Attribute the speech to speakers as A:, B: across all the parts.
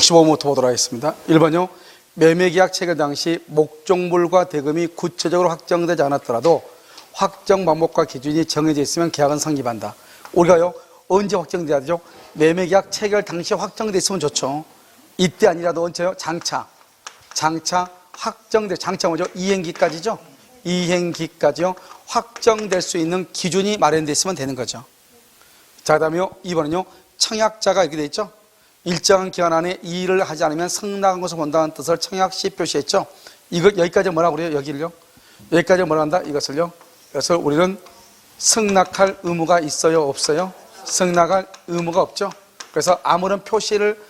A: 15부터 보도록 하겠습니다. 1번요. 매매계약 체결 당시 목적물과 대금이 구체적으로 확정되지 않았더라도 확정 방법과 기준이 정해져 있으면 계약은 성립한다. 우리가요, 언제 확정돼야 되죠? 매매계약 체결 당시 확정돼 있으면 좋죠. 이때 아니라도 언제요? 장차 확정돼. 장차 뭐죠? 이행기까지죠. 이행기까지요. 확정될 수 있는 기준이 마련돼 있으면 되는 거죠. 자, 그다음에요. 2번은요. 청약자가 이렇게 돼 있죠. 일정한 기간 안에 이 일을 하지 않으면 성낙한 것을 본다는 뜻을 청약시 표시했죠. 이거 여기까지 뭐라고 그래요? 여기를요. 여기까지 뭐라 한다? 이것을 우리는 승낙할 의무가 있어요? 없어요? 승낙할 의무가 없죠. 그래서 아무런 표시를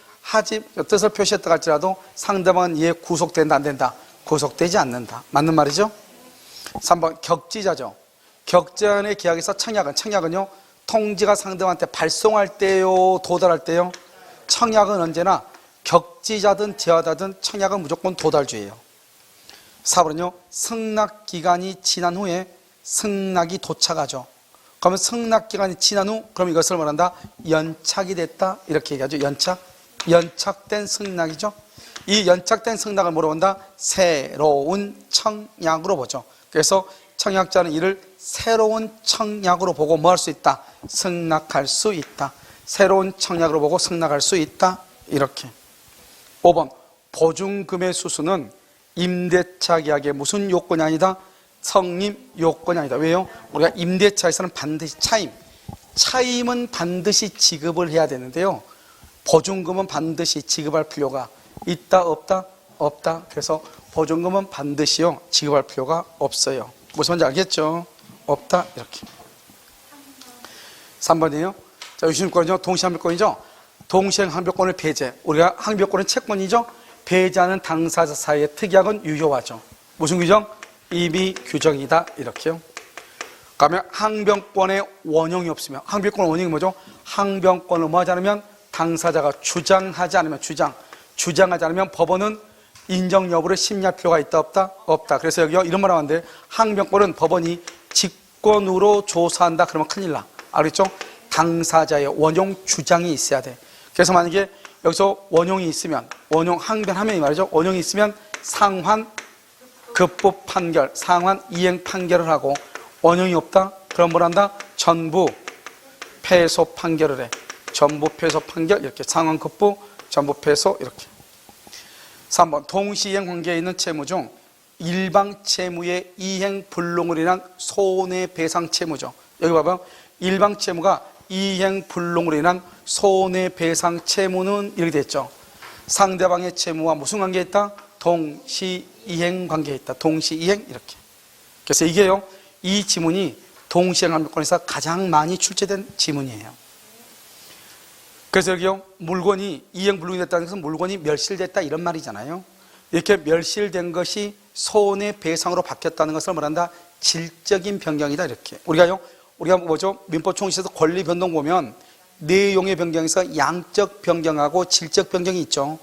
A: 뜻을 표시했다 할지라도 상대방은 이에 구속된다, 안 된다? 구속되지 않는다. 맞는 말이죠? 3번 격지자죠. 격전의 계약에서 청약은요, 통지가 상대방한테 발송할 때요, 도달할 때요. 청약은 언제나 격지자든 제하자든 청약은 무조건 도달주의예요. 4번은요, 승낙기간이 지난 후에 승낙이 도착하죠. 그러면 승낙기간이 지난 후, 그럼 이것을 말한다? 연착이 됐다. 이렇게 얘기하죠. 연착된 승낙이죠. 이 연착된 승낙을 뭐로 본다? 새로운 청약으로 보죠. 그래서 청약자는 이를 새로운 청약으로 보고 뭐 할 수 있다? 승낙할 수 있다. 새로운 청약으로 보고 승낙할 수 있다. 이렇게. 5번 보증금의 수수는 임대차 계약의 무슨 요건이 아니다? 성립 요건이 아니다. 왜요? 우리가 임대차에서는 반드시 차임은 반드시 지급을 해야 되는데요, 보증금은 반드시 지급할 필요가 있다, 없다? 없다. 그래서 보증금은 반드시요 지급할 필요가 없어요. 무슨 말인지 알겠죠? 없다. 이렇게. 3번이에요. 자, 유심권이죠. 동시항변권이죠. 동시항변권을 배제. 우리가 항변권은 채권이죠. 배제하는 당사자 사이의 특약은 유효하죠. 무슨 규정? 이미 규정이다. 이렇게요. 그러면 항변권의 원형이 없으면, 항변권 원형이 뭐죠? 항변권을 뭐 하지 않으면, 당사자가 주장하지 않으면, 주장하지 않으면 법원은 인정 여부를 심리할 필요가 있다, 없다? 없다. 그래서 여기요, 이런 말 하는데, 항변권은 법원이 직권으로 조사한다. 그러면 큰일 나. 알겠죠? 당사자의 원용 주장이 있어야 돼. 그래서 만약에 여기서 원용이 있으면, 원용 항변하면 이 말이죠. 원용이 있으면 상환 급부 판결, 상환 이행 판결을 하고, 원용이 없다? 그럼 뭘 한다? 전부 패소 판결을 해. 전부 패소 판결, 이렇게. 상환 급부, 전부 패소, 이렇게. 3번 동시이행 관계에 있는 채무 중 일방 채무의 이행 불능으로 인한 손해배상 채무죠. 여기 봐봐요. 일방 채무가 이행 불능으로 인한 손해배상 채무는 이렇게 됐죠. 상대방의 채무와 무슨 관계에 있다? 동시이행 관계에 있다. 동시이행, 이렇게. 그래서 이게요, 이 지문이 동시이행 항변권에서 가장 많이 출제된 지문이에요. 그래서 여기요, 물건이 이행 불능이 됐다는 것은 물건이 멸실됐다, 이런 말이잖아요. 이렇게 멸실된 것이 손해배상으로 바뀌었다는 것을 말한다? 질적인 변경이다. 이렇게. 우리가 뭐죠? 민법 총시에서 권리 변동 보면 내용의 변경에서 양적 변경하고 질적 변경이 있죠.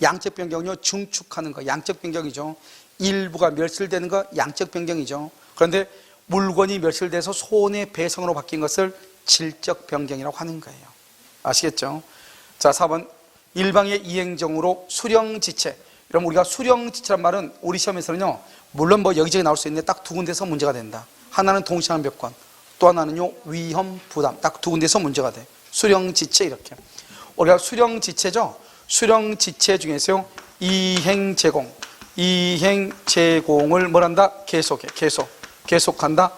A: 양적 변경은요, 중축하는 거, 양적 변경이죠. 일부가 멸실되는 거, 양적 변경이죠. 그런데 물건이 멸실돼서 손해배상으로 바뀐 것을 질적 변경이라고 하는 거예요. 아시겠죠? 자, 4번 일방의 이행정으로 수령지체. 그럼 우리가 수령지체란 말은 우리 시험에서는요, 물론 뭐 여기저기 나올 수 있는데 딱 두 군데서 문제가 된다. 하나는 동시항변권, 또 하나는요, 위험부담. 딱 두 군데서 문제가 돼. 수령지체, 이렇게. 우리가 수령지체죠. 수령지체 중에서요, 이행제공, 이행제공을 뭘 한다? 계속한다.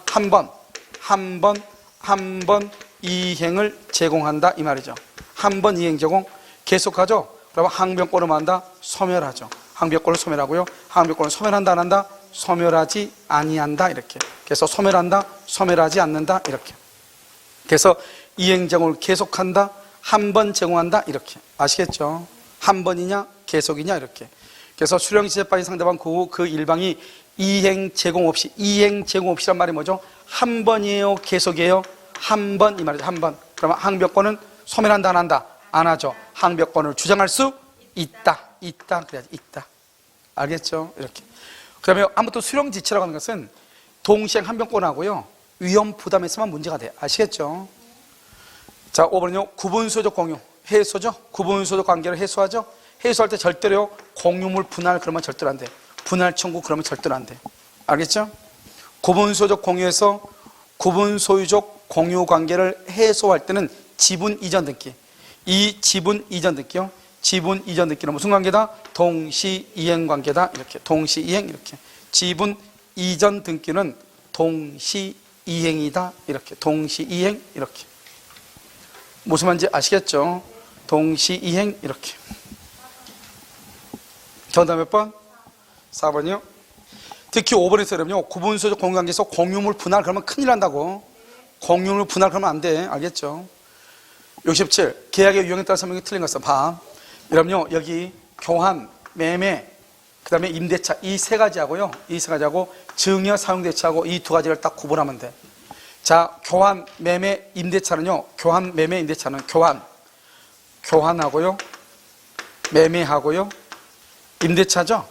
A: 한 번 이행을 제공한다, 이 말이죠. 한 번 이행 제공 계속하죠. 그러면 항변권을 뭐 한다? 소멸하죠. 항변권을 소멸하고요. 항변권을 소멸한다, 안 한다? 소멸하지 아니한다, 이렇게. 그래서 소멸한다, 소멸하지 않는다, 이렇게. 그래서 이행 제공을 계속한다, 한 번 제공한다, 이렇게. 아시겠죠? 한 번이냐 계속이냐, 이렇게. 그래서 수령지체에 빠진 상대방 그 일방이 이행 제공 없이란 말이 뭐죠? 한 번이에요, 계속이에요? 한 번, 이 말이죠. 한 번. 그러면 항변권은 소멸한다, 안 한다? 안 하죠. 항변권을 주장할 수 있다. 그래야지. 있다. 알겠죠? 이렇게. 그 다음에 아무튼 수령지체라고 하는 것은 동시행 항변권하고요, 위험 부담에서만 문제가 돼. 아시겠죠? 자, 5번은요, 구분소적 공유. 해소죠? 구분소적 관계를 해소하죠? 해소할 때 절대로 공유물 분할 그러면 절대로 안 돼. 분할 청구 그러면 절대로 안 돼. 알겠죠? 구분소유적 공유에서 구분소유적 공유 관계를 해소할 때는 지분 이전 등기. 이 지분 이전 등기요. 지분 이전 등기는 무슨 관계다? 동시이행 관계다. 이렇게 동시이행 이렇게. 지분 이전 등기는 동시이행이다. 이렇게 동시이행 이렇게. 무슨 말인지 아시겠죠? 동시이행 이렇게. 정답 몇 번? 4번이요. 특히 5번에서 그러면요, 구분소유적 공유관계에서 공유물 분할 그러면 큰일 난다고. 공유물 분할 그러면 안 돼. 알겠죠? 67. 계약의 유형에 따라 설명이 틀린 것은 봐. 여러분요, 여기 교환, 매매, 그 다음에 임대차 이 세 가지하고요, 이 세 가지하고 증여 사용대차하고 이 두 가지를 딱 구분하면 돼. 자, 교환, 매매, 임대차는요, 교환, 매매, 임대차는 교환하고요, 매매하고요, 임대차죠?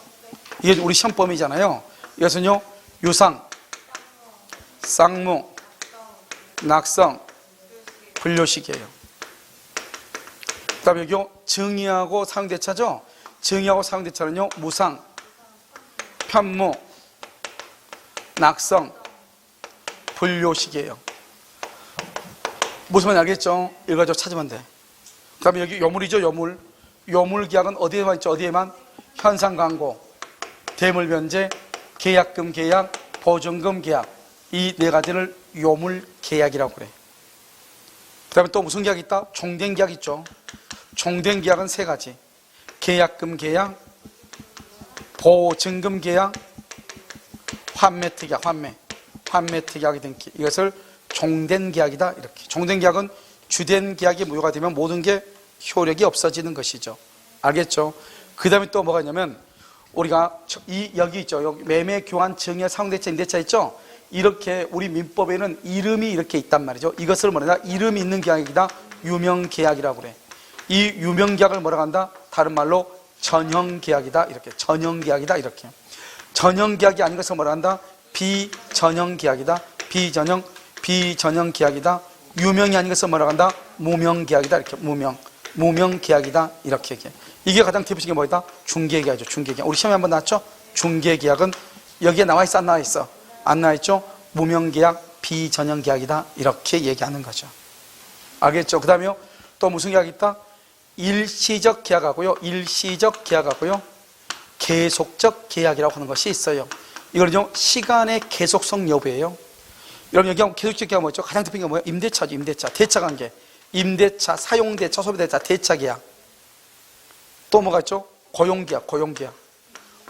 A: 이게 우리 시험범위잖아요. 이것은요, 유상, 쌍무, 낙성, 분료식이에요. 그 다음에 여기요, 증여하고 사용대차죠? 증여하고 사용대차는요, 무상, 편무, 낙성, 분료식이에요. 무슨 말인지 알겠죠? 이거 가지고 찾으면 돼. 그 다음에 여기 요물이죠, 요물. 요물 계약은 어디에만 있죠? 어디에만? 현상 광고, 대물 변제, 계약금 계약, 보증금 계약. 이 네 가지를 요물 계약이라고 그래. 그 다음에 또 무슨 계약이 있다? 종된 계약 있죠. 종된 계약은 세 가지. 계약금 계약, 보증금 계약, 환매 특약, 환매 특약이 등기. 이것을 종된 계약이다. 이렇게. 종된 계약은 주된 계약이 무효가 되면 모든 게 효력이 없어지는 것이죠. 알겠죠? 그 다음에 또 뭐가 있냐면, 우리가 여기 있죠. 여기 매매, 교환, 증여, 사용대차, 임대차 있죠? 이렇게 우리 민법에는 이름이 이렇게 있단 말이죠. 이것을 뭐라 한다? 이름이 있는 계약이다. 유명계약이라고 그래. 이 유명계약을 뭐라고 한다? 다른 말로 전형계약이다. 이렇게. 전형계약이다. 이렇게. 전형계약이 아닌 것을 뭐라 한다? 비전형계약이다. 비전형계약이다. 유명이 아닌 것을 뭐라고 한다? 무명계약이다. 이렇게. 무명계약이다. 이렇게 얘기해. 이게 가장 대표적인 뭐다? 중개계약이죠. 중개계약. 우리 시험에 한번 나왔죠? 중개계약은 여기에 나와 있어? 안 나와 있어? 안 나와 있죠? 무명계약, 비전형계약이다. 이렇게 얘기하는 거죠. 알겠죠? 그 다음에요, 또 무슨 계약이 있다? 일시적 계약하고요, 일시적 계약하고요, 계속적 계약이라고 하는 것이 있어요. 이거는요, 시간의 계속성 여부예요. 여러분, 여기 계속적 계약 뭐죠? 가장 대표적인 게 뭐예요? 임대차죠, 임대차. 대차관계. 임대차, 사용대차, 소비대차, 대차계약. 또 뭐가 있죠? 고용계약, 고용계약.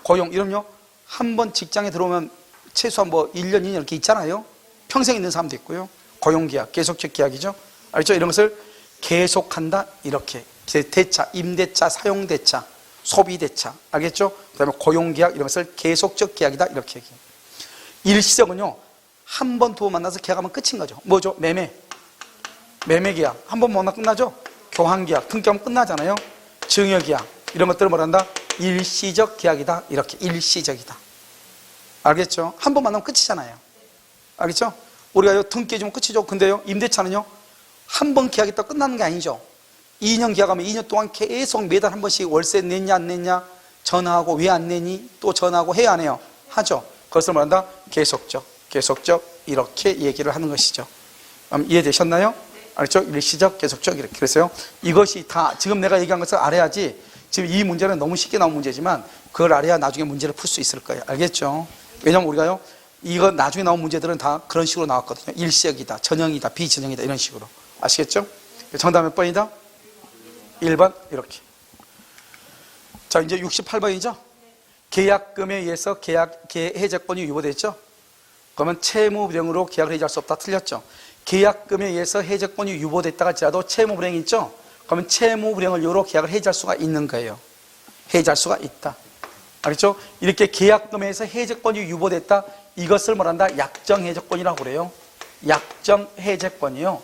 A: 고용, 이러면요, 한 번 직장에 들어오면 최소한 뭐 1년, 2년 이렇게 있잖아요. 평생 있는 사람도 있고요. 고용계약, 계속적 계약이죠. 알죠? 이런 것을 계속한다. 이렇게. 대차, 임대차, 사용대차, 소비대차. 알겠죠? 그 다음에 고용계약, 이런 것을 계속적 계약이다. 이렇게 얘기해요. 일시적은요, 한 번, 두 번 만나서 계약하면 끝인 거죠. 뭐죠? 매매. 매매계약. 한 번 만나 끝나죠? 교환계약. 등기하면 끝나잖아요. 증여계약. 이런 것들을 뭐라 한다? 일시적 계약이다. 이렇게. 일시적이다. 알겠죠? 한 번 만나면 끝이잖아요. 알겠죠? 우리가 등기해주면 끝이죠. 근데요, 임대차는요, 한 번 계약했다 끝나는 게 아니죠. 2년 계약하면 2년 동안 계속 매달 한 번씩 월세 냈냐 안 냈냐 전화하고 왜 안 내니 또 전화하고 해야 안 해요? 하죠. 그것을 말한다? 계속적, 이렇게 얘기를 하는 것이죠. 이해되셨나요? 알겠죠? 일시적, 계속적 이렇게. 그래서요, 이것이 다 지금 내가 얘기한 것을 알아야지. 지금 이 문제는 너무 쉽게 나온 문제지만 그걸 알아야 나중에 문제를 풀 수 있을 거예요. 알겠죠? 왜냐면 우리가요, 이거 나중에 나온 문제들은 다 그런 식으로 나왔거든요. 일시적이다, 전형이다, 비전형이다, 이런 식으로. 아시겠죠? 정답 몇 번이다? 1번 이렇게. 자, 이제 68번이죠? 계약금에 의해서 해제권이 유보됐죠? 그러면 채무불이행으로 계약을 해지할 수 없다. 틀렸죠? 계약금에 의해서 해제권이 유보됐다가 할지라도 채무불이행이 있죠? 그러면 채무불이행을 이유로 계약을 해지할 수가 있는 거예요. 해지할 수가 있다. 알겠죠? 이렇게 계약금에 의해서 해제권이 유보됐다. 이것을 뭐란다? 약정해제권이라고 그래요. 약정해제권이요.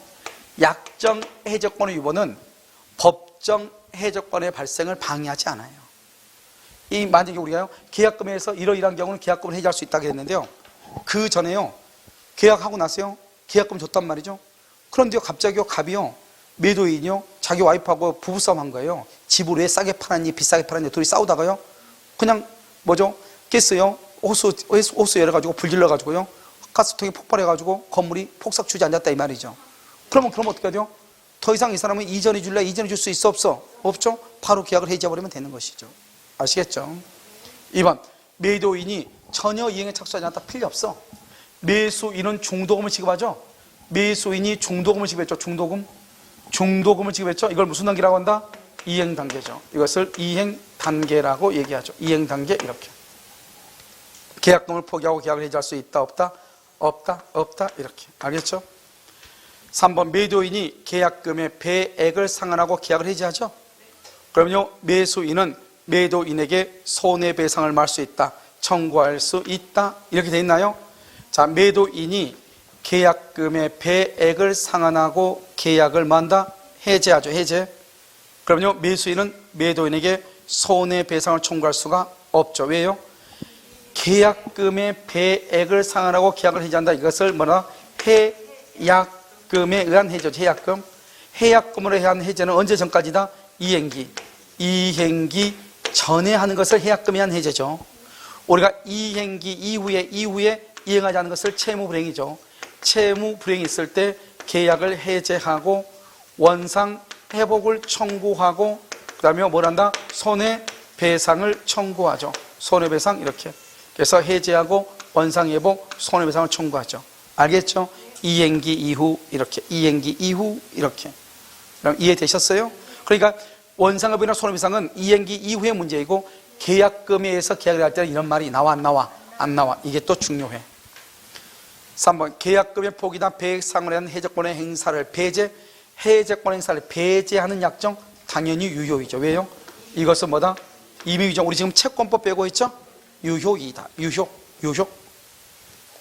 A: 약정해제권의 유보는 법정해제권의 발생을 방해하지 않아요. 이 만약에 우리가요, 계약금에 의해서 이러이러한 경우는 계약금을 해지할 수 있다고 했는데요, 그 전에요, 계약하고 나서요, 계약금 줬단 말이죠. 그런데요, 갑자기요, 갑이요, 매도인이요, 자기 와이프하고 부부싸움 한 거예요. 집을 왜 싸게 팔았니 비싸게 팔았니 둘이 싸우다가요 그냥 뭐죠? 깼어요. 호수 열어가지고 불 질러가지고요 가스통이 폭발해가지고 건물이 폭삭 주저앉았다 이 말이죠. 그러면 어떻게 하죠? 더 이상 이 사람은 이전해 줄래? 이전해 줄 수 있어 없어? 없죠? 바로 계약을 해지해버리면 되는 것이죠. 아시겠죠? 2번 매도인이 전혀 이행에 착수하지 않았다. 필요 없어. 매수인은 중도금을 지급하죠. 매수인이 중도금을 지급했죠. 중도금을 지급했죠. 이걸 무슨 단계라고 한다? 이행 단계죠. 이것을 이행 단계라고 얘기하죠. 이행 단계 이렇게. 계약금을 포기하고 계약을 해지할 수 있다 없다? 없다 이렇게. 알겠죠? 3번 매도인이 계약금의 배액을 상환하고 계약을 해지하죠. 그러면요 매수인은 매도인에게 손해배상을 말할 수 있다, 청구할 수 있다 이렇게 돼 있나요? 자, 매도인이 계약금의 배액을 상환하고 계약을 만다 해지하죠. 해제. 그러면요 매수인은 매도인에게 손해배상을 청구할 수가 없죠. 왜요? 계약금의 배액을 상환하고 계약을 해지한다. 이것을 뭐라? 해약금에 의한 해제죠. 해약금. 해약금으로 의한 해제는 언제 전까지다? 이행기 전에 하는 것을 해약금에 의한 해제죠. 우리가 이행기 이후에 이행하지 않은 것을 채무불행이죠. 채무불행이 있을 때 계약을 해제하고 원상 회복을 청구하고 그 다음에 뭘 한다? 손해배상을 청구하죠. 손해배상 이렇게. 그래서 해제하고 원상회복, 손해배상을 청구하죠. 알겠죠? 이행기 이후 이렇게. 이행기 이후 이렇게. 그럼 이해되셨어요? 그러니까 원상회복이나 손해배상은 이행기 이후의 문제이고 계약금에 의해서 계약을 할 때는 이런 말이 나와 안 나와? 안 나와. 이게 또 중요해. 3번 계약금의 포기나 배액상환에 대한 해제권의 행사를 해제권 행사를 배제하는 약정 당연히 유효이죠. 왜요? 이것은 뭐다? 임의유정. 우리 지금 채권법 빼고 있죠? 유효이다. 유효.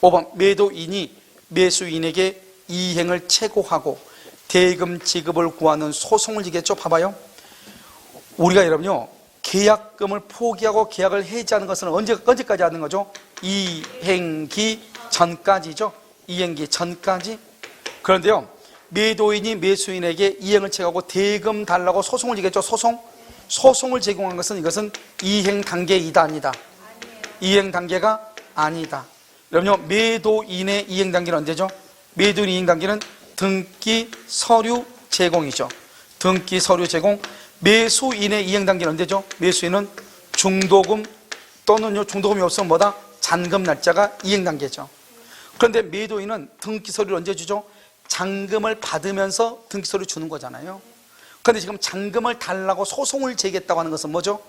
A: 5번 매도인이 매수인에게 이행을 최고하고 대금 지급을 구하는 소송을 지겠죠. 봐봐요. 우리가 여러분요 계약금을 포기하고 계약을 해지하는 것은 언제까지 하는 거죠? 이행기 전까지죠. 이행기 전까지. 그런데요 매도인이 매수인에게 이행을 체하고 대금 달라고 소송을 지겠죠. 소송을 제공한 것은 이것은 이행 단계이다 아니다? 이행 단계가 아니다. 그럼요 매도인의 이행 단계는 언제죠? 매도인 이행 단계는 등기 서류 제공이죠. 등기 서류 제공. 매수인의 이행 단계는 언제죠? 매수인은 중도금 또는요 중도금이 없으면 뭐다? 잔금 날짜가 이행 단계죠. 그런데 매도인은 등기 서류를 언제 주죠? 잔금을 받으면서 등기 서류 주는 거잖아요. 그런데 지금 잔금을 달라고 소송을 제기했다고 하는 것은 뭐죠?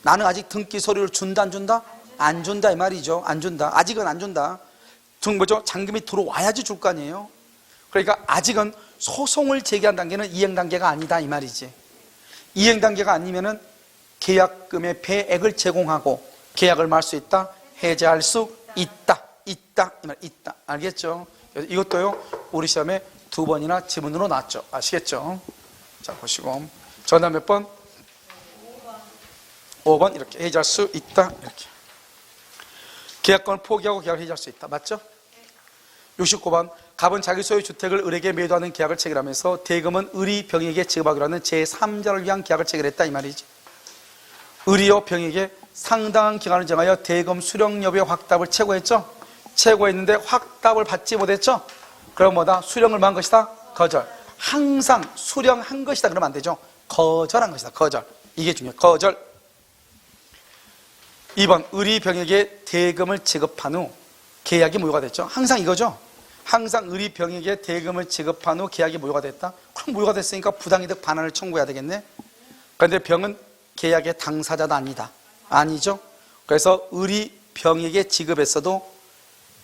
A: 나는 아직 등기 서류를 준다 안 준다? 안 준다 이 말이죠. 안 준다. 아직은 안 준다. 뭐죠? 잔금이 들어와야지 줄 거 아니에요. 그러니까 아직은 소송을 제기한 단계는 이행 단계가 아니다 이 말이지. 이행 단계가 아니면은 계약금의 배액을 제공하고 계약을 말 수 있다, 해제할 수 있다 이 말 있다. 알겠죠? 이것도요 우리 시험에 2번이나 지문으로 나왔죠. 아시겠죠? 자 보시고 정답 몇 번? 5번 이렇게 해제할 수 있다 이렇게. 계약권을 포기하고 계약을 해지할 수 있다. 맞죠? 69번 갑은 자기 소유 주택을 을에게 매도하는 계약을 체결하면서 대금은 을이 병에게 지급하기로 하는 제3자를 위한 계약을 체결했다 이 말이지. 을이요 병에게 상당한 기간을 정하여 대금 수령 여부의 확답을 최고했죠. 최고했는데 확답을 받지 못했죠. 그럼 뭐다? 수령을 만 것이다? 거절. 항상 수령한 것이다 그러면 안 되죠. 거절한 것이다. 거절. 이게 중요해요. 거절. 2번 을이 병에게 대금을 지급한 후 계약이 무효가 됐죠. 항상 이거죠. 항상 을이 병에게 대금을 지급한 후 계약이 무효가 됐다. 그럼 무효가 됐으니까 부당이득 반환을 청구해야 되겠네. 그런데 병은 계약의 당사자도 아니다. 아니죠. 그래서 을이 병에게 지급했어도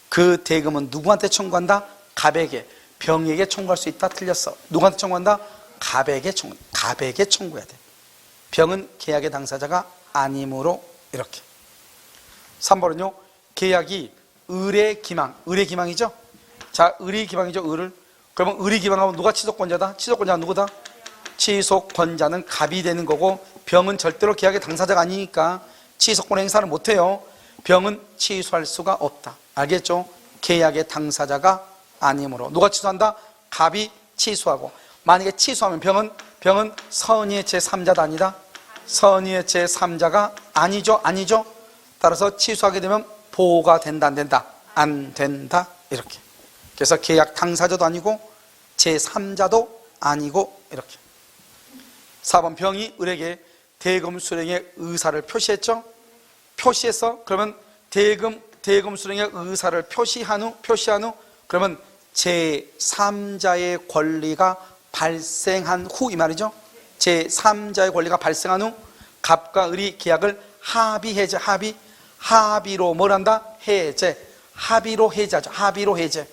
A: 그 대금은 누구한테 청구한다? 갑에게. 병에게 청구할 수 있다. 틀렸어. 누구한테 청구한다? 갑에게 청구해야 돼. 병은 계약의 당사자가 아니므로 이렇게. 3번은요 계약이 을의 기망이죠. 자, 을이 기망이죠. 을을. 그러면 을이 기망하면 누가 취소권자다? 취소권자가 누구다? 취소권자는 갑이 되는 거고 병은 절대로 계약의 당사자가 아니니까 취소권 행사를 못해요. 병은 취소할 수가 없다. 알겠죠? 계약의 당사자가 아니므로. 누가 취소한다? 갑이 취소하고. 만약에 취소하면 병은 병은 선의의 제3자다 아니다? 선의의 제3자가 아니죠. 따라서 취소하게 되면 보호가 된다 안 된다? 안 된다. 이렇게. 그래서 계약 당사자도 아니고 제3자도 아니고 이렇게. 4번 병이 을에게 대금 수령의 의사를 표시했죠. 표시해서 그러면 대금 수령의 의사를 표시한 후 그러면 제3자의 권리가 발생한 후 이 말이죠. 제3자의 권리가 발생한 후 갑과 을이 계약을 합의해제. 합의로 뭘 한다? 해제. 합의로 해제하죠. 합의로 해제죠.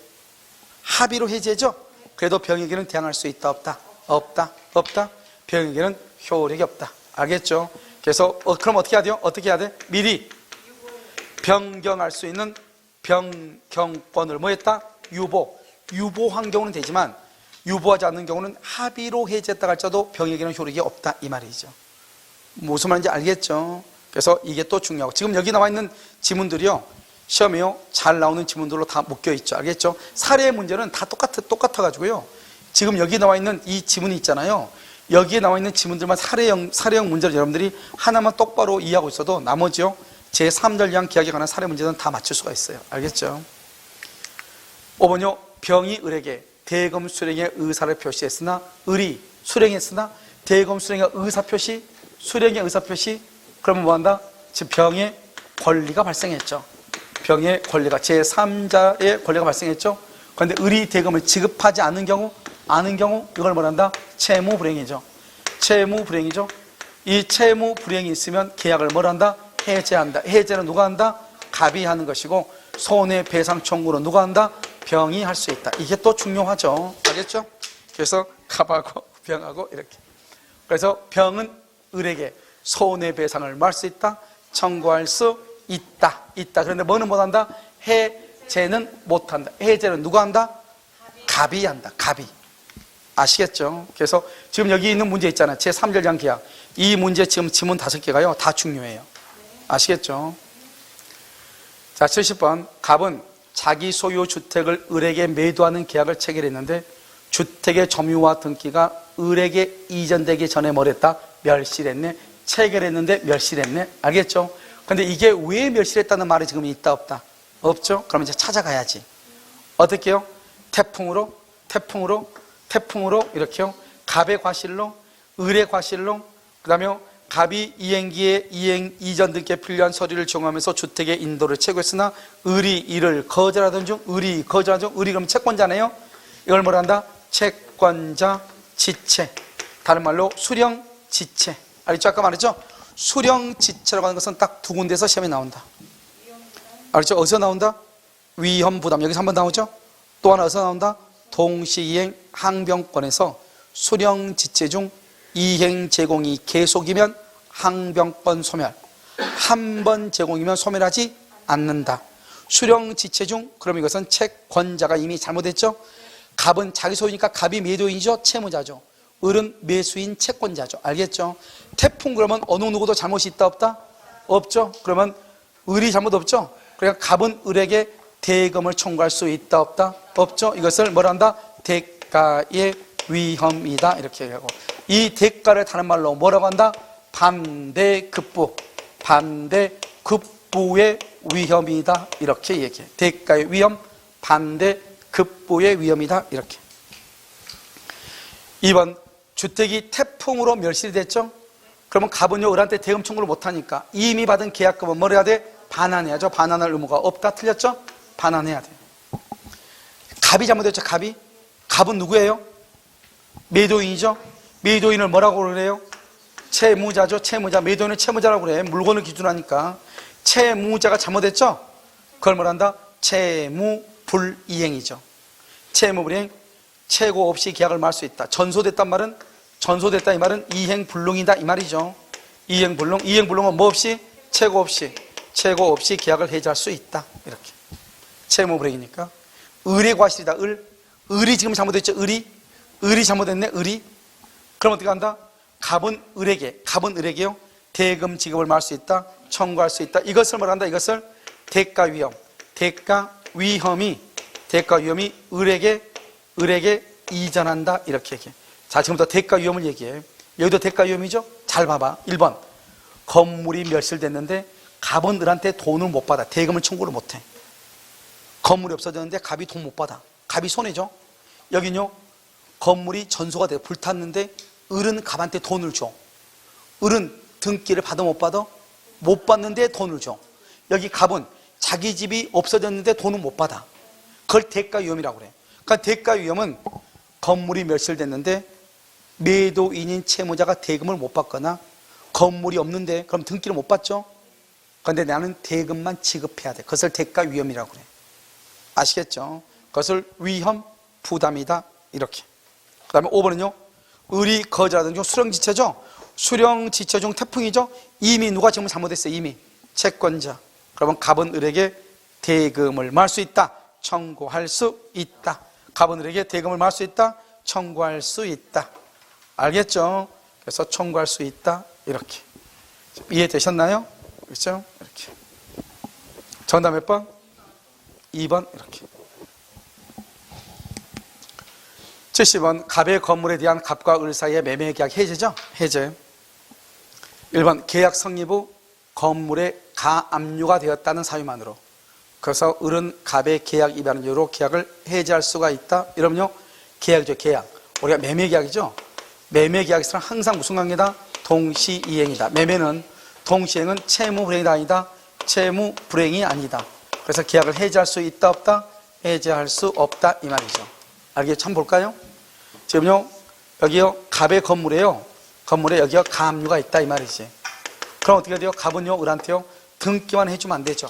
A: 그래도 병에게는 대항할 수 있다 없다? 없다. 병에게는 효력이 없다. 알겠죠? 그래서 그럼 어떻게 해야 돼요? 어떻게 해야 돼? 미리 변경할 수 있는 변경권을 뭐 했다? 유보한 경우는 되지만 유보하지 않는 경우는 합의로 해제했다 할지라도 병에게는 효력이 없다 이 말이죠. 무슨 말인지 알겠죠? 그래서 이게 또 중요하고 지금 여기 나와 있는 지문들이요 시험에요 잘 나오는 지문들로 다 묶여 있죠. 알겠죠? 사례 문제는 다 똑같아 가지고요 지금 여기 나와 있는 이 지문이 있잖아요. 여기에 나와 있는 지문들만 사례형 문제를 여러분들이 하나만 똑바로 이해하고 있어도 나머지요 제3절 이항 계약에 관한 사례 문제는 다 맞출 수가 있어요. 알겠죠? 5번요 병이 을에게 대금 수령의 의사를 표시했으나 을이 수령했으나 대금 수령의 의사 표시 그러면 뭐한다? 지금 병의 권리가 발생했죠. 병의 권리가 제3자의 권리가 발생했죠. 그런데 을이 대금을 지급하지 않은 경우 이걸 뭐란다? 채무불행이죠. 이 채무불행이 있으면 계약을 뭐란다? 해제한다. 해제는 누가 한다? 갑이 하는 것이고 손해배상 청구는 누가 한다? 병이 할 수 있다. 이게 또 중요하죠. 알겠죠? 그래서 갑하고 병하고 이렇게. 그래서 병은 을에게 손해배상을 말 수 있다. 청구할 수 있다. 그런데 뭐는 못한다? 해제는 못한다. 해제는 누가 한다? 갑이 한다. 갑이. 아시겠죠? 그래서 지금 여기 있는 문제 있잖아요. 제3절 이항 계약. 이 문제 지금 지문 5개가요. 다 중요해요. 아시겠죠? 자, 70번. 갑은 자기 소유 주택을 을에게 매도하는 계약을 체결했는데 주택의 점유와 등기가 을에게 이전되기 전에 뭘 했다? 멸실했네. 체결했는데 멸실했네. 알겠죠? 근데 이게 왜 멸실했다는 말이 지금 있다 없다? 없죠? 그럼 이제 찾아가야지. 어떻게 해요? 태풍으로 이렇게요. 갑의 과실로, 을의 과실로, 그 다음에 갑이 이행기에 이전 등기에 필요한 서류를 정하면서 주택의 인도를 체결했으나 을이 이를 거절하던 중, 을이 그럼 채권자네요. 이걸 뭐라 한다? 채권자 지체. 다른 말로 수령 지체. 알겠죠? 아까 말했죠? 수령 지체라고 하는 것은 딱 두 군데서 시험에 나온다. 알겠죠? 어디서 나온다? 위험 부담. 여기서 한번 나오죠? 또 하나 어디서 나온다? 동시이행 항변권에서 수령 지체 중 이행 제공이 계속이면 항변권 소멸. 한 번 제공이면 소멸하지 않는다. 수령 지체 중 그럼 이것은 채권자가 이미 잘못했죠. 갑은 자기 소유니까 갑이 매도인이죠. 채무자죠. 을은 매수인 채권자죠. 알겠죠? 태풍 그러면 어느 누구도 잘못이 있다 없다? 없죠. 그러면 을이 잘못 없죠. 그러니까 갑은 을에게 대금을 청구할 수 있다 없다? 없죠. 이것을 뭐라 한다? 대가의 위험이다. 이렇게 얘기하고 이 대가를 다른 말로 뭐라고 한다? 반대급부의 위험이다. 이렇게 얘기해. 대가의 위험, 반대급부의 위험이다. 이렇게. 2번 주택이 태풍으로 멸실이 됐죠. 그러면 갑은요 을한테 대금 청구를 못하니까 이미 받은 계약금은 뭘 해야 돼? 반환해야죠. 반환할 의무가 없다. 틀렸죠? 반환해야 돼. 갑이 잘못했죠. 갑은 누구예요? 매도인이죠. 매도인을 뭐라고 그래요? 채무자죠. 채무자. 매도인을 채무자라고 그래. 물건을 기준으로 하니까. 채무자가 잘못했죠. 그걸 뭐란다? 채무불이행이죠. 채무불이행. 채고 없이 계약을 말 수 있다. 전소됐다 이 말은 이행불능이다 이 말이죠. 이행불능은 뭐 없이? 채고 없이 계약을 해지할 수 있다. 이렇게. 채무불이행이니까. 을의 과실이다. 을이 지금 잘못했죠. 을이 잘못했네. 그럼 어떻게 한다? 갑은 을에게요 대금 지급을 말 수 있다. 청구할 수 있다. 이것을 뭐란다? 이것을 대가 위험이 을에게 이전한다. 이렇게 얘기해. 자, 지금부터 대가 위험을 얘기해. 여기도 대가 위험이죠? 잘 봐봐. 1번. 건물이 멸실됐는데 갑은 을한테 돈을 못 받아. 대금을 청구를 못 해. 건물이 없어졌는데 갑이 돈 못 받아. 갑이 손해죠? 여긴요, 건물이 전소가 돼. 불탔는데 을은 갑한테 돈을 줘. 을은 등기를 받아 못 받아? 못 받는데 돈을 줘. 여기 갑은 자기 집이 없어졌는데 돈을 못 받아. 그걸 대가 위험이라고 그래. 그러니까 대가 위험은 건물이 멸실됐는데 매도인인 채무자가 대금을 못 받거나 건물이 없는데 그럼 등기를 못 받죠? 그런데 나는 대금만 지급해야 돼. 그것을 대가 위험이라고 그래. 아시겠죠? 그것을 위험 부담이다. 이렇게. 그 다음에 5번은요. 을이 거절하던 중 수령지체죠? 수령지체 중 태풍이죠? 이미 누가 지금 잘못했어요? 이미 채권자. 그러면 갑은 을에게 대금을 말할 수 있다. 청구할 수 있다. 갑은 을에게 대금을 말할 수 있다. 청구할 수 있다. 알겠죠? 그래서 청구할 수 있다. 이렇게. 이해되셨나요? 그렇죠? 이렇게. 정답 몇 번? 2번. 이렇게. 70번. 갑의 건물에 대한 갑과 을 사이의 매매 계약 해제죠? 해제. 1번. 계약 성립 후 건물에 가압류가 되었다는 사유만으로. 그래서 을은 갑의 계약 위반을 이유로 계약을 해제할 수가 있다. 이러면요, 계약이죠. 계약. 우리가 매매 계약이죠. 매매 계약에서는 항상 무슨 관계다? 동시이행이다. 매매는 동시행은 채무 불행이 아니다. 채무 불행이 아니다. 그래서 계약을 해제할 수 있다 없다? 해제할 수 없다 이 말이죠. 알겠죠? 한번 볼까요? 지금요, 여기요, 갑의 건물에요. 건물에 여기요, 가압류가 있다 이 말이지. 그럼 어떻게 돼요? 갑은요, 을한테요, 등기만 해주면 안 되죠.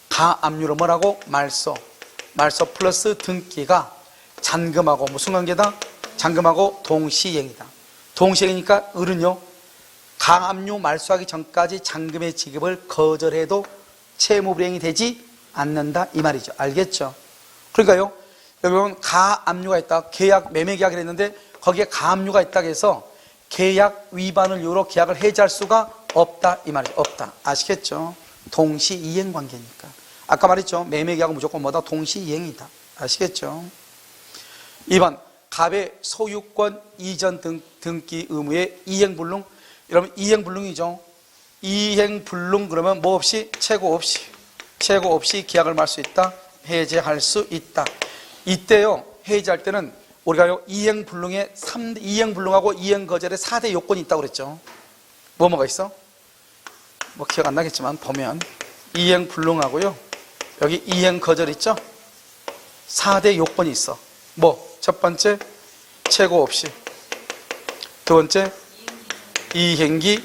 A: 가압류로 뭐라고? 말소. 말소 플러스 등기가 잔금하고 무슨 관계다? 잔금하고 동시이행이다. 동시이행이니까 을은요, 가압류 말소하기 전까지 잔금의 지급을 거절해도 채무불이행이 되지 않는다 이 말이죠. 알겠죠? 그러니까요, 여기 보면 가압류가 있다. 계약, 매매 계약을 했는데 거기에 가압류가 있다고 해서 계약 위반을 이유로 계약을 해지할 수가 없다 이 말이죠. 없다. 아시겠죠? 동시이행 관계니까. 아까 말했죠. 매매 계약은 무조건 뭐다? 동시이행이다. 아시겠죠? 2번. 갑의 소유권 이전 등기 의무의 이행불능. 여러분, 이행불능이죠. 이행불능 그러면 뭐 없이? 채고 없이. 채고 없이 계약을 말 수 있다. 해제할 수 있다. 이때요, 해제할 때는 우리가요, 이행불능에 이행불능하고 이행거절에 4대 요건이 있다고 그랬죠. 뭐가 있어? 뭐 기억 안 나겠지만 보면 이행불능하고요, 여기 이행거절 있죠? 4대 요건이 있어. 뭐? 첫 번째, 채고 없이. 두 번째, 이행기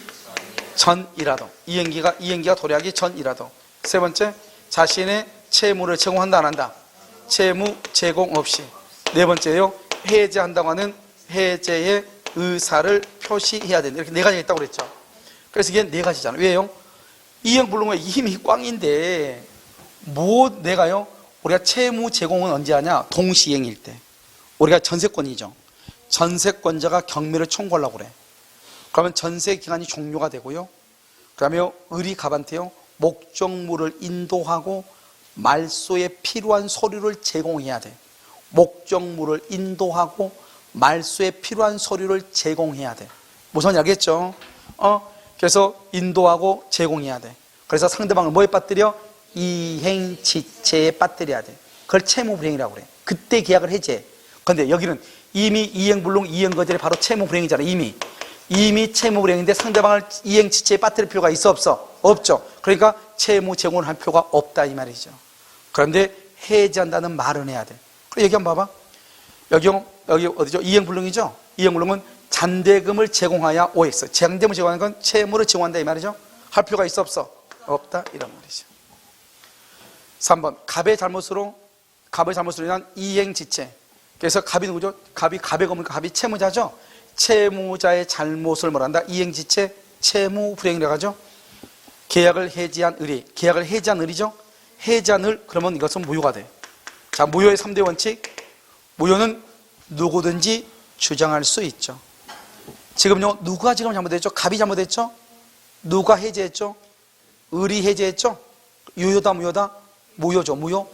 A: 전이라도. 이행기가 도래하기 전이라도. 세 번째, 자신의 채무를 제공한다 안 한다? 채무 제공 없이. 네 번째요, 해제한다고 하는 해제의 의사를 표시해야 된다. 이렇게 네 가지가 있다고 그랬죠. 그래서 이게 네 가지잖아요. 왜요? 이행불능의 힘이 꽝인데 뭐 내가요, 우리가 채무 제공은 언제 하냐? 동시이행일 때. 우리가 전세권이죠. 전세권자가 경매를 청구하려고 그래. 그러면 전세 기간이 종료가 되고요. 그 다음에 을이 갑한테요, 목적물을 인도하고 말소에 필요한 서류를 제공해야 돼. 목적물을 인도하고 말소에 필요한 서류를 제공해야 돼. 무슨 알겠죠? 그래서 인도하고 제공해야 돼. 그래서 상대방을 뭐에 빠뜨려? 이행지체에 빠뜨려야 돼. 그걸 채무불이행이라고 그래. 그때 계약을 해제해. 그런데 여기는 이미 이행불능, 이행거절이 바로 채무불이행이잖아. 이미 채무불이행인데 상대방을 이행지체에 빠뜨릴 필요가 있어 없어? 없죠. 그러니까 채무 제공을 할 필요가 없다 이 말이죠. 그런데 해제한다는 말은 해야 돼. 그럼 여기 한번 봐봐. 여기 어디죠? 이행불능이죠? 이행불능은 잔대금을 제공하여 OX. 잔대금을 제공하는 건 채무를 제공한다 이 말이죠. 할 필요가 있어 없어? 없다 이런 말이죠. 3번. 갑의 잘못으로 인한 이행지체. 그래서 갑이 누구죠? 갑의 검으니까 갑이 채무자죠? 채무자의 잘못을 뭐란다? 이행지체, 채무불이행이라고 하죠? 계약을 해지한 을이죠? 해지한 을, 그러면 이것은 무효가 돼. 자, 무효의 3대 원칙. 무효는 누구든지 주장할 수 있죠. 지금요, 누가 지금 잘못했죠? 갑이 잘못했죠? 누가 해제했죠? 을이 해제했죠? 유효다, 무효다? 무효죠, 무효.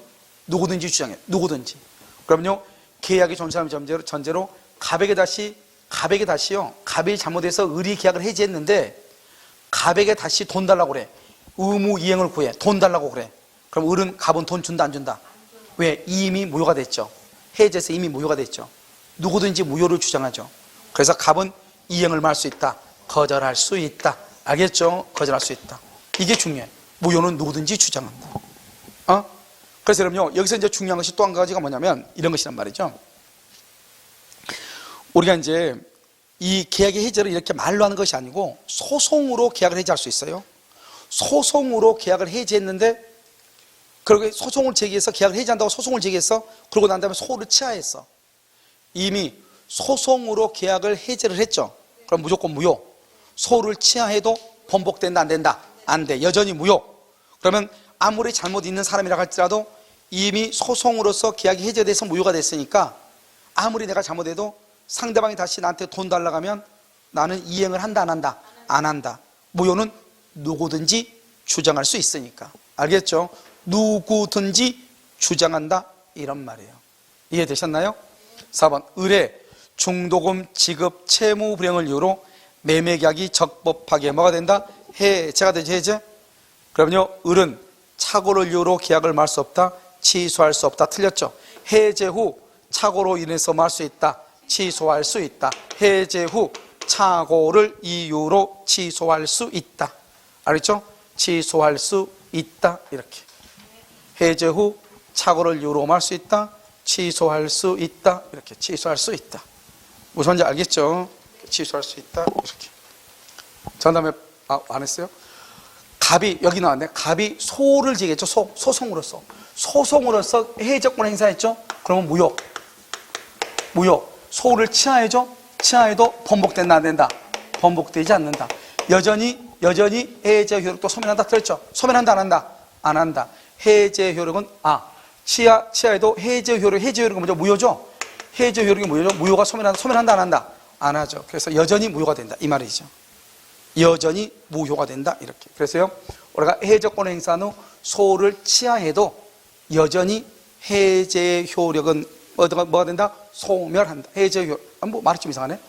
A: 누구든지 주장해. 누구든지. 그러면요, 계약이 전제로 갑에게 다시 갑에게 다시요, 갑이 잘못해서 을이 계약을 해지했는데 갑에게 다시 돈 달라고 그래. 의무 이행을 구해. 돈 달라고 그래. 그럼 을은 갑은 돈 준다 안 준다? 왜? 이미 무효가 됐죠. 해지해서 이미 무효가 됐죠. 누구든지 무효를 주장하죠. 그래서 갑은 이행을 말 수 있다, 거절할 수 있다. 알겠죠? 거절할 수 있다. 이게 중요해. 무효는 누구든지 주장한다. 그래서 여러분요, 여기서 이제 중요한 것이 또 한 가지가 뭐냐면 이런 것이란 말이죠. 우리가 이제 이 계약의 해지를 이렇게 말로 하는 것이 아니고 소송으로 계약을 해지할 수 있어요. 소송으로 계약을 해지했는데, 그리고 소송을 제기해서 계약을 해지한다고 소송을 제기했어. 그러고 난 다음에 소를 취하했어. 이미 소송으로 계약을 해지를 했죠. 그럼 무조건 무효. 소를 취하해도 번복된다 안 된다? 안 돼. 여전히 무효. 그러면 아무리 잘못 있는 사람이라 할지라도 이미 소송으로서 계약이 해제돼서 무효가 됐으니까 아무리 내가 잘못해도 상대방이 다시 나한테 돈 달라고 하면 나는 이행을 한다 안 한다? 안 한다. 무효는 누구든지 주장할 수 있으니까. 알겠죠? 누구든지 주장한다 이런 말이에요. 이해되셨나요? 4번, 을의 중도금 지급 채무 불행을 이유로 매매계약이 적법하게 뭐가 된다? 해제가 되지. 해제? 그럼요, 을은 착오를 이유로 계약을 말 수 없다, 취소할 수 없다. 틀렸죠? 해제 후 착오로 인해서 말 수 있다, 취소할 수 있다. 해제 후 착오를 이유로 취소할 수 있다. 알겠죠? 취소할 수 있다. 이렇게. 해제 후 착오를 이유로 말 수 있다, 취소할 수 있다. 이렇게. 취소할 수 있다. 무슨 말인지 알겠죠? 취소할 수 있다. 이렇게. 저 다음에 안 했어요? 갑이 여기 나왔네. 갑이 소를 지겠죠. 소송으로서. 소송으로서 해제권 행사했죠. 그러면 무효. 무효. 소를 취하해줘. 취하해도 번복된다 안 된다? 번복되지 않는다. 여전히 해제 효력도 소멸한다. 틀렸죠? 소멸한다 안 한다? 안 한다. 해제 효력은 취하해도 해제 효력은 뭐죠? 무효죠. 해제 효력이 무효죠. 무효가 소멸한다 안 한다? 안 하죠. 그래서 여전히 무효가 된다 이 말이죠. 여전히 무효가 된다 이렇게. 그래서요, 우리가 해제권 행사한 후 소를 취하해도 여전히 해제 효력은 뭐가 된다? 소멸한다. 해제 효력. 말이 좀 이상하네.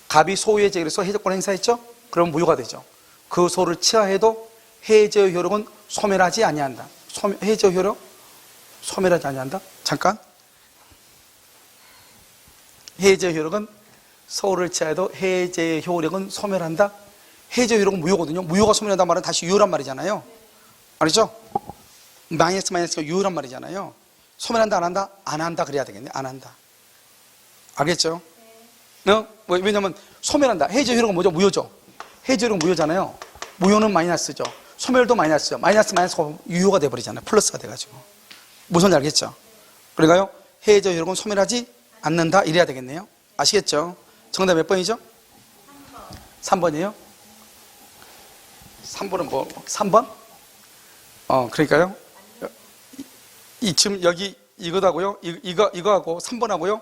A: 갑이 소유의 제기로서 해제권 행사했죠? 그럼 무효가 되죠. 그 소를 취하해도 해제 효력은 소멸하지 아니한다. 해제 효력 소멸하지 아니한다. 잠깐. 해제 효력은 소를 취하해도 해제 효력은 소멸한다. 해제 효력은 무효거든요. 무효가 소멸한다는 말은 다시 유효란 말이잖아요. 아니죠? 마이너스가 유효란 말이잖아요. 소멸한다 안 한다? 안 한다 그래야 되겠네. 안 한다. 알겠죠? 왜냐면 소멸한다. 해제 효력은 뭐죠? 무효죠. 해제 효력은 무효잖아요. 무효는 마이너스죠. 소멸도 마이너스죠. 마이너스가 유효가 돼버리잖아요. 플러스가 돼가지고. 무슨 말인지 알겠죠? 그러니까요, 해제 효력은 소멸하지 않는다 이래야 되겠네요. 아시겠죠? 정답 몇 번이죠? 3번이에요. 3번은 뭐? 3번? 그러니까요. 지금 여기 이거하고요. 이거하고 3번하고요.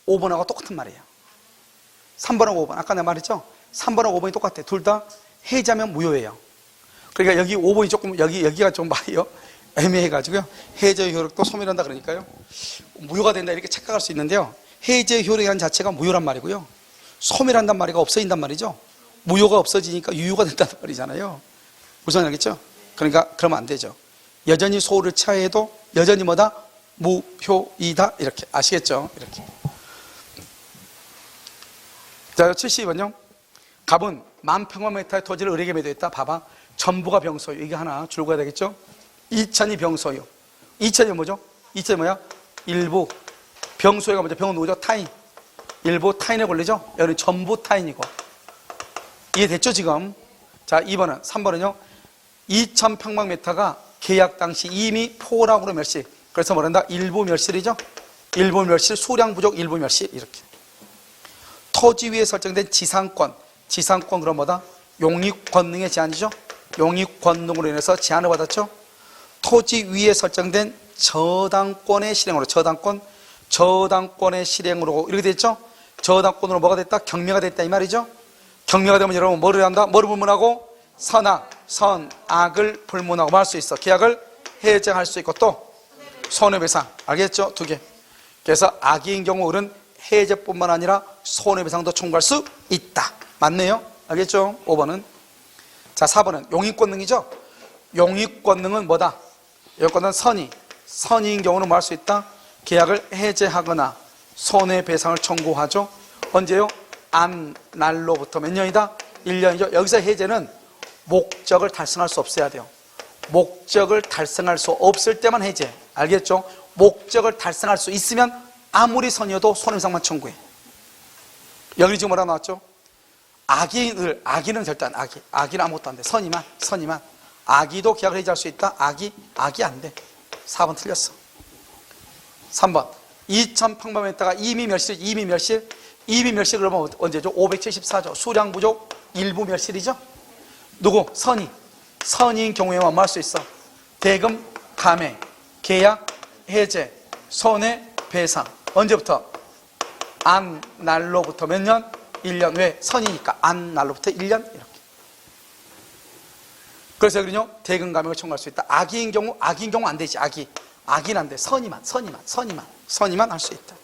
A: 5번하고 똑같은 말이에요. 3번하고 5번. 아까 내가 말했죠? 3번하고 5번이 똑같아. 둘 다 해제하면 무효예요. 그러니까 여기 5번이 조금, 여기가 좀 말이요. 애매해가지고요. 해제 효력도 소멸한다 그러니까요. 무효가 된다 이렇게 착각할 수 있는데요. 해제 효력이라는 자체가 무효란 말이고요. 소멸한단 말이가 없어진단 말이죠. 무효가 없어지니까 유효가 된다는 말이잖아요. 무슨 말인지 알겠죠? 그러니까 그러면 안 되죠. 여전히 소를 취하해도 여전히 뭐다? 무효이다. 이렇게. 아시겠죠? 이렇게. 자, 72번요. 갑은 10,000평방미터의 토지를 을에게 매도했다. 봐봐. 전부가 병소유. 이게 하나 줄거야 되겠죠? 2천이 병소유. 2천이 뭐죠? 2천이 뭐야? 일부. 병소유가 뭐죠? 병은 누구죠? 타인. 일부 타인에 걸리죠? 여기는 전부 타인이고. 이해됐죠, 지금? 자, 2번은, 3번은요. 2,000평방미터가 계약 당시 이미 포락으로 멸실. 그래서 뭐란다? 일부 멸실이죠? 일부 멸실, 수량 부족, 일부 멸실. 이렇게. 토지 위에 설정된 지상권. 지상권, 그럼 뭐다? 용익 권능의 제한이죠? 용익 권능으로 인해서 제한을 받았죠? 토지 위에 설정된 저당권의 실행으로, 저당권의 실행으로 이렇게 됐죠? 저당권으로 뭐가 됐다? 경매가 됐다 이 말이죠? 경매가 되면 여러분 뭐를 한다? 뭐를 불문하고? 선악을 불문하고 뭐 할 수 있어? 계약을 해제할 수 있고 또 손해배상. 알겠죠? 두 개. 그래서 악의인 경우 을은 해제뿐만 아니라 손해배상도 청구할 수 있다. 맞네요. 알겠죠? 5번은. 자, 4번은 용익권능이죠. 용익권능은 뭐다? 용익권능은 선의인 경우는 뭐 할 수 있다? 계약을 해제하거나 손해배상을 청구하죠. 언제요? 안 날로부터 몇 년이다? 1년이죠. 여기서 해제는 목적을 달성할 수 없어야 돼요. 목적을 달성할 수 없을 때만 해제. 알겠죠? 목적을 달성할 수 있으면 아무리 선이어도 손해배상만 청구해. 여기 지금 뭐라 나왔죠? 악의는 절대 안 돼. 악의는 아무것도 안 돼. 선이만. 악의도 계약을 해제할 수 있다. 악의 안 돼. 4번 틀렸어. 3번 2000평방미터가 이미 멸실 그러면 언제죠? 574죠. 수량 부족 일부 멸실이죠. 누구? 선의인 경우에만 뭐 할 수 있어? 대금, 감해, 계약, 해제, 손해배상. 언제부터? 안 날로부터 몇 년? 1년. 왜? 선이니까 안 날로부터 1년 이렇게. 그래서 여기는요 대금 감액을 청구할 수 있다. 악의인 경우 안 되지. 악의는 안 돼. 선이만 할 수 있다.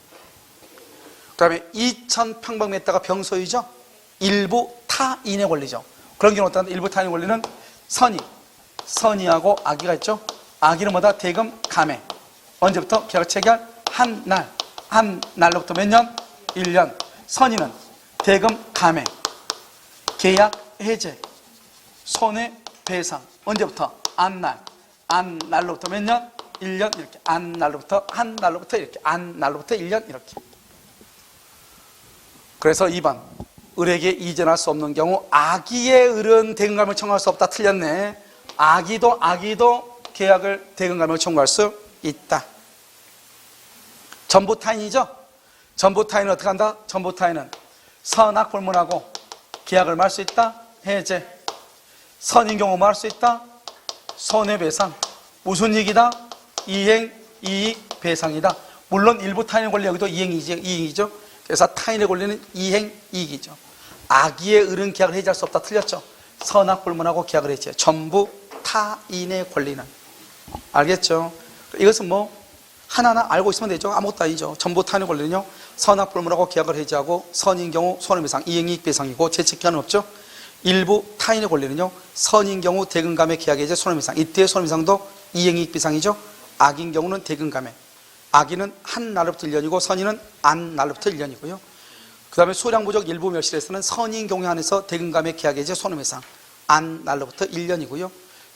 A: 그 다음에 2000평방미터가 병소이죠. 일부 타인의 권리죠. 그런 경우 어떤 일부 타인의 권리는 선의하고 악의가 있죠. 악의는 뭐다? 대금 감액. 언제부터? 계약 체결 한 날로부터 몇 년? 1년. 선의는 대금 감액, 계약 해제, 손해배상. 언제부터? 안 날로부터 몇 년? 1년 이렇게. 한 날로부터 이렇게. 안 날로부터 1년 이렇게. 그래서 2번 을에게 이전할 수 없는 경우 악의의 을은 대금감액을 청구할 수 없다. 틀렸네. 악의도 계약을 대금감액을 청구할 수 있다. 전부타인이죠. 전부타인은 어떻게 한다? 전부타인은 선악불문하고 계약을 말 수 있다. 해제. 선인 경우 뭐 할 수 있다? 손해배상. 무슨 이익이다? 이행, 배상이다. 물론 일부 타인의 권리 여기도 이행이죠. 그래서 타인의 권리는 이행, 이익이죠. 악의의 을은 계약을 해지할 수 없다. 틀렸죠. 선악불문하고 계약을 해지해. 전부 타인의 권리는. 알겠죠? 이것은 뭐 하나하나 알고 있으면 되죠. 아무것도 아니죠. 전부 타인의 권리는요 선악불문하고 계약을 해지하고 선인 경우 손해배상, 이행이익 배상이고 재책기한은 없죠. 일부 타인의 권리는요 선인 경우 대금감액 계약 해제 손해배상. 이때의 손해배상도 이행이익 배상이죠. 악인 경우는 대금감액. 악인은 한 날로부터 1년이고 선인은 안 날로부터 1년이고요. 그 다음에 소량부족 일부 멸실에서는 선인 경우에 한해서 대금감액 계약 해제 손해배상 안 날로부터 1년이고요.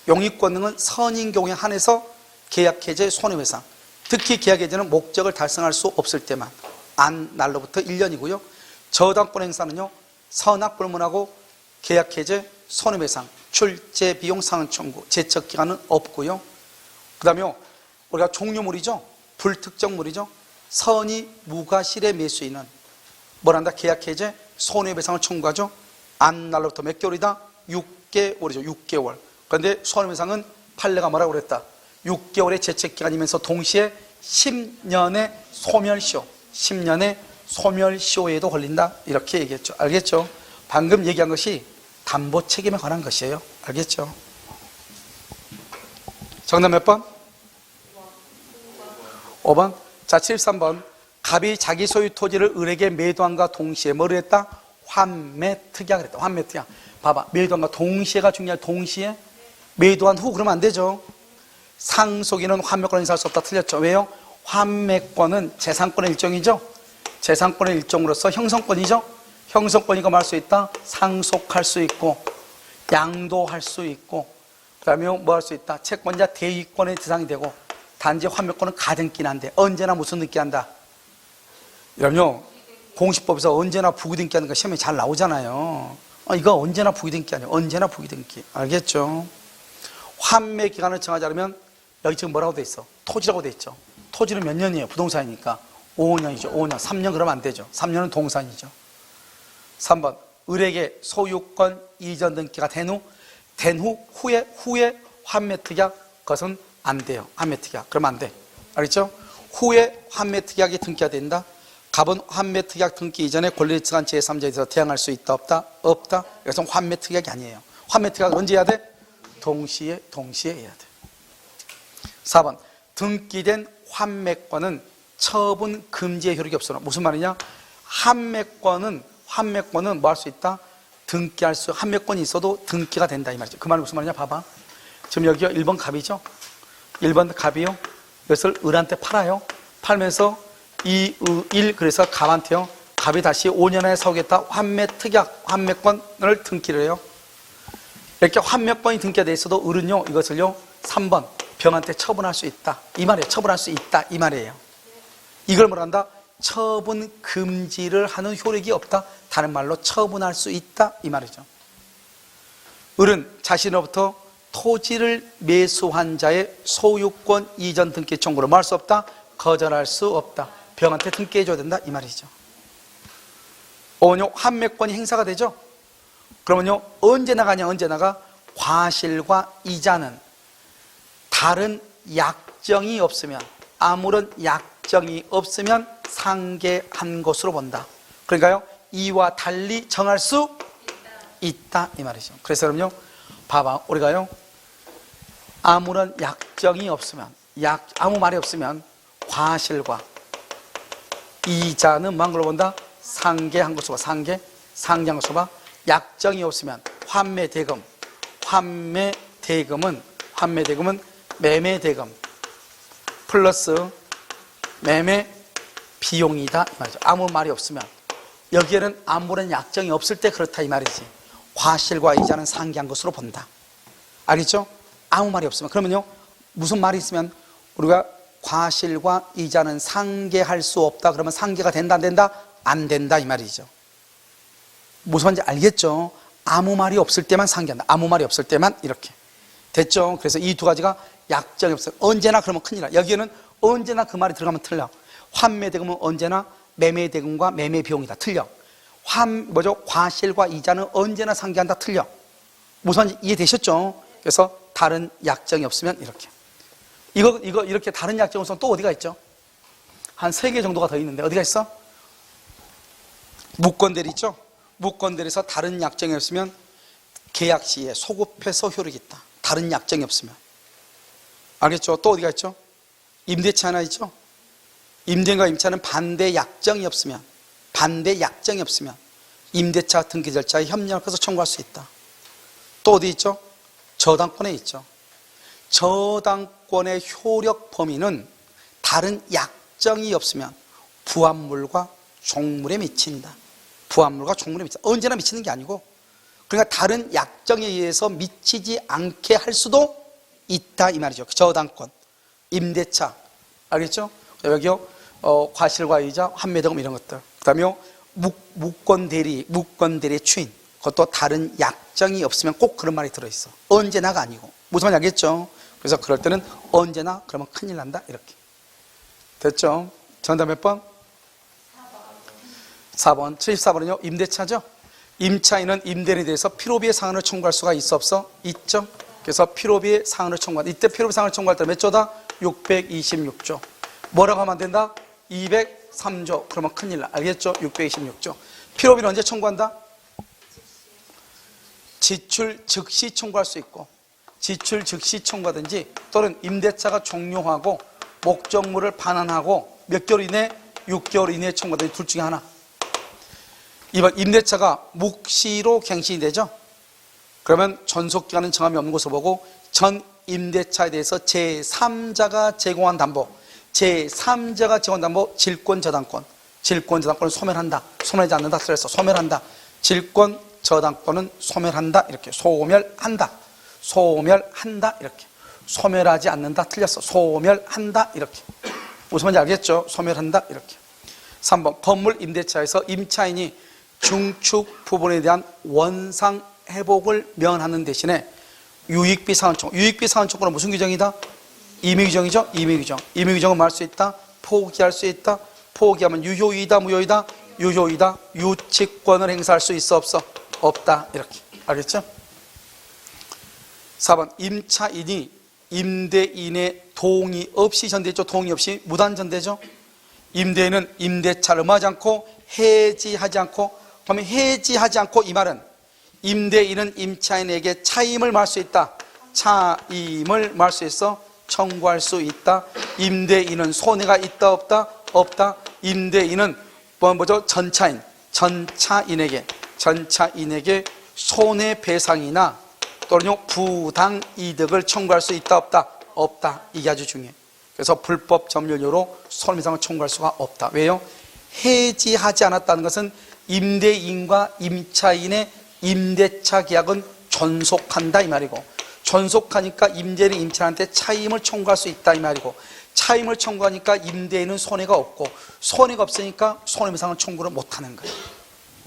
A: 용익권능은 선인 경우에 한해서 계약 해제 손해배상. 특히 계약 해제는 목적을 달성할 수 없을 때만 안 날로부터 1년이고요. 저당권 행사는요 선악불문하고 계약 해제 손해배상, 출제 비용 상환 청구, 제척 기간은 없고요. 그 다음에 우리가 종료물이죠. 불특정물이죠. 선의 무과실의 매수인은 뭐란다? 계약 해제 손해배상을 청구하죠. 안 날로부터 몇 개월이다? 6개월이죠. 6개월. 그런데 손해배상은 판례가 뭐라고 그랬다? 6개월의 제책기간이면서 동시에 10년의 소멸시효에도 걸린다. 이렇게 얘기했죠. 알겠죠? 방금 얘기한 것이 담보 책임에 관한 것이에요. 알겠죠? 정답 몇 번? 5번. 자, 73번. 갑이 자기 소유 토지를 을에게 매도함과 동시에 뭐를 했다? 환매특약을 했다. 환매특약. 봐봐. 매도함과 동시에가 중요해. 동시에. 매도한 후 그러면 안 되죠. 상속인은 환매권을 행사할 수 없다. 틀렸죠. 왜요? 환매권은 재산권의 일종이죠. 재산권의 일종으로서 형성권이죠. 형성권이가 뭐 할 수 있다? 상속할 수 있고 양도할 수 있고 그 다음에 뭐 할 수 있다? 채권자 대위권의 대상이 되고 단지 환매권은 가등기는 한데 언제나 무슨 등기 한다? 이러면요 공시법에서 언제나 부기등기 하는 거 시험에 잘 나오잖아요. 이거 언제나 부기등기 아니에요. 언제나 부기등기. 알겠죠? 환매 기간을 정하자면 여기 지금 뭐라고 돼 있어? 토지라고 돼 있죠. 토지는 몇 년이에요? 부동산이니까 5년이죠. 5년. 3년 그러면 안 되죠. 3년은 동산이죠. 3번 을에게 소유권 이전 등기가 된 후에 환매특약 그것은 안 돼요. 환매특약 그러면 안 돼. 알겠죠? 후에 환매특약이 등기가 된다. 갑은 환매특약 등기 이전에 권리를 취한 제3자에 대해서 대항할 수 있다 없다? 없다. 이것은 환매특약이 아니에요. 환매특약 언제 해야 돼? 동시에 해야 돼. 4번 등기된 환매권은 처분 금지의 효력이 없어. 무슨 말이냐? 환매권은 뭐 할 수 있다? 등기할 수, 환매권이 있어도 등기가 된다 이 말이죠. 그 말이 무슨 말이냐 봐봐. 지금 여기가 1번 갑이죠. 1번 갑이요. 이것을 을한테 팔아요. 팔면서 일 그래서 갑한테요. 갑이 다시 5년 안에 사오겠다. 환매 특약, 환매권을 등기를 해요. 이렇게 환매권이 등기가 돼 있어도 을은요 이것을요 3번 병한테 처분할 수 있다 이 말이에요. 처분할 수 있다 이 말이에요. 이걸 뭐라 한다? 처분 금지를 하는 효력이 없다. 다른 말로 처분할 수 있다 이 말이죠. 을은 자신으로부터 토지를 매수한 자의 소유권 이전 등기 청구를 뭐 할 수 없다? 거절할 수 없다. 병한테 등기해줘야 된다 이 말이죠. 환매권이 행사가 되죠. 그러면요 언제나가 과실과 이자는 다른 약정이 없으면, 아무런 약정이 없으면 상계한 것으로 본다. 그러니까요 이와 달리 정할 수 있다 이 말이죠. 그래서 그럼요 봐봐, 우리가요 아무런 약정이 없으면, 아무 말이 없으면 과실과 이자는 뭐한 걸로 본다? 상계한 것으로 봐. 상계한 것으로 봐. 약정이 없으면 환매대금, 환매대금은 매매대금 플러스 매매 비용이다 이 말이죠. 아무 말이 없으면, 여기에는 아무런 약정이 없을 때 그렇다 이 말이지. 과실과 이자는 상계한 것으로 본다. 알겠죠? 아무 말이 없으면. 그러면요 무슨 말이 있으면 우리가 과실과 이자는 상계할 수 없다 그러면 상계가 된다 안 된다? 안 된다 이 말이죠. 무슨 말인지 알겠죠? 아무 말이 없을 때만 상계한다. 아무 말이 없을 때만 이렇게. 됐죠? 그래서 이 두 가지가 약정이 없어요. 언제나 그러면 큰일 나. 여기에는 언제나 그 말이 들어가면 틀려. 환매대금은 언제나 매매대금과 매매비용이다. 틀려. 과실과 이자는 언제나 상계한다. 틀려. 무슨 말인지 이해되셨죠? 그래서 다른 약정이 없으면 이렇게. 이거 이렇게 다른 약정이 없으면 또 어디가 있죠? 한 3개 정도가 더 있는데 어디가 있어? 무권대리 있죠? 무권대리에서 다른 약정이 없으면 계약 시에 소급해서 효력이 있다. 다른 약정이 없으면. 알겠죠? 또 어디가 있죠? 임대차 하나 있죠? 임대인과 임차는 반대 약정이 없으면 임대차 등기 절차에 협력해서 청구할 수 있다. 또 어디 있죠? 저당권에 있죠. 저당권의 효력 범위는 다른 약정이 없으면 부합물과 종물에 미친다. 언제나 미치는 게 아니고, 그러니까 다른 약정에 의해서 미치지 않게 할 수도 있다 이 말이죠. 저당권, 임대차, 알겠죠? 여기요 과실과 이자, 환매대금 이런 것들. 그다음에요 무권대리의 추인, 그것도 다른 약정이 없으면 꼭 그런 말이 들어있어. 언제나가 아니고. 무슨 말인지 알겠죠? 그래서 그럴 때는 언제나 그러면 큰일 난다 이렇게. 됐죠? 정답 몇 번? 4번. 74번은요 임대차죠. 임차인은 임대인에 대해서 필요비의 상한을 청구할 수가 있어 없어? 있죠. 그래서 필요비의 상한을 청구한다. 이때 필요비 상한을 청구할 때 몇 조다? 626조. 뭐라고 하면 안 된다? 203조. 그러면 큰일 나. 알겠죠? 626조. 필요비는 언제 청구한다? 지출 즉시 청구할 수 있고, 지출 즉시 청구하든지 또는 임대차가 종료하고 목적물을 반환하고 몇 개월 이내? 6개월 이내에 청구하든지 둘 중에 하나. 이번 임대차가 묵시로 갱신이 되죠. 그러면 전속기간은 정함이 없는 것으로 보고 전 임대차에 대해서 제3자가 제공한 담보, 제3자가 제공한 담보, 질권 저당권은 소멸한다. 소멸하지 않는다. 그래서 소멸한다. 질권 저당권은 소멸한다. 이렇게 소멸한다 이렇게. 소멸하지 않는다. 틀렸어. 소멸한다. 이렇게. 무슨 말인지 알겠죠? 소멸한다. 이렇게. 3번 건물 임대차에서 임차인이 중축 부분에 대한 원상 회복을 면하는 대신에 유익비 상환 청구. 유익비 상환 청구는 무슨 규정이다? 임의규정이죠. 임의규정은 뭐 할 수 있다? 포기할 수 있다. 포기하면 유효이다 무효이다? 유효이다. 유치권을 행사할 수 있어 없어? 없다. 이렇게. 알겠죠? 4번 임차인이 임대인의 동의 없이 전대했죠. 동의 없이 무단 전대죠. 임대인은 임대차를 뭐하지 않고 해지하지 않고, 그러면 해지하지 않고 이 말은 임대인은 임차인에게 차임을 말할 수 있다. 차임을 말할 수 있어. 청구할 수 있다. 임대인은 손해가 있다 없다? 없다. 임대인은 번 뭐죠? 전차인에게 손해배상이나 또는요 부당 이득을 청구할 수 있다 없다? 없다. 이게 아주 중요해요. 그래서 불법 점유료로 손해배상을 청구할 수가 없다. 왜요? 해지하지 않았다는 것은 임대인과 임차인의 임대차 계약은 존속한다 이 말이고, 존속하니까 임대인이 임차인한테 차임을 청구할 수 있다 이 말이고, 차임을 청구하니까 임대인은 손해가 없고, 손해가 없으니까 손해배상을 청구를 못하는 거예요.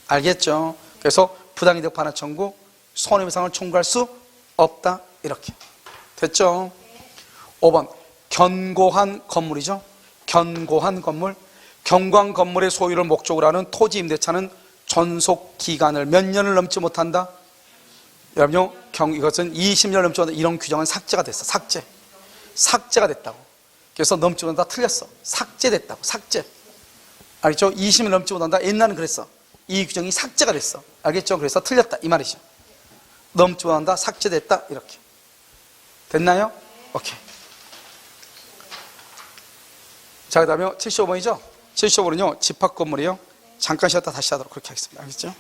A: 알겠죠? 그래서 부당이득 반환 청구, 손해배상을 청구할 수 없다. 이렇게 됐죠? 5번 견고한 건물이죠. 견고한 건물. 견고한 건물의 소유를 목적으로 하는 토지 임대차는 존속 기간을 몇 년을 넘지 못한다? 여러분요, 이것은 20년을 넘지 못한다. 이런 규정은 삭제가 됐어. 삭제가 됐다고. 그래서 넘지 못한다 틀렸어. 삭제됐다고. 삭제. 알겠죠? 20년 넘지 못한다. 옛날은 그랬어. 이 규정이 삭제가 됐어. 알겠죠? 그래서 틀렸다 이 말이죠. 넘지 못한다. 삭제됐다. 이렇게 됐나요? 오케이. 자, 그 다음에 75번이죠? 75번은요 집합 건물이요. 잠깐 쉬었다 다시 하도록 그렇게 하겠습니다. 알겠죠?